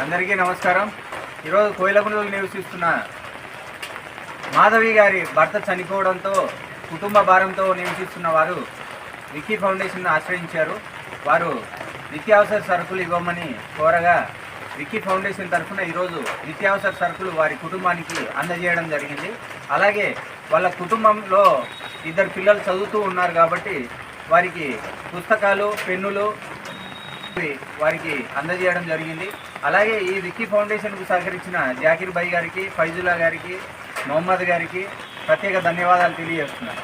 అందరికీ నమస్కారం. ఈరోజు కోయిలకుంటలో నివసిస్తున్న మాధవి గారి భర్త చనిపోవడంతో కుటుంబ భారంతో నివసిస్తున్న వారు విక్కీ ఫౌండేషన్ ఆశ్రయించారు. వారు నిత్యావసర సరుకులు ఇవ్వమని కోరగా విక్కీ ఫౌండేషన్ తరఫున ఈరోజు నిత్యావసర సరుకులు వారి కుటుంబానికి అందజేయడం జరిగింది. అలాగే వాళ్ళ కుటుంబంలో 2 పిల్లలు చదువుతూ ఉన్నారు కాబట్టి వారికి పుస్తకాలు, పెన్నులు వారికి అందజేయడం జరిగింది. అలాగే ఈ విక్కీ ఫౌండేషన్కు సహకరించిన జాకిర్ భాయ్ గారికి, ఫైజుల్లా గారికి, మొహమ్మద్ గారికి ప్రత్యేక ధన్యవాదాలు తెలియజేస్తున్నాను.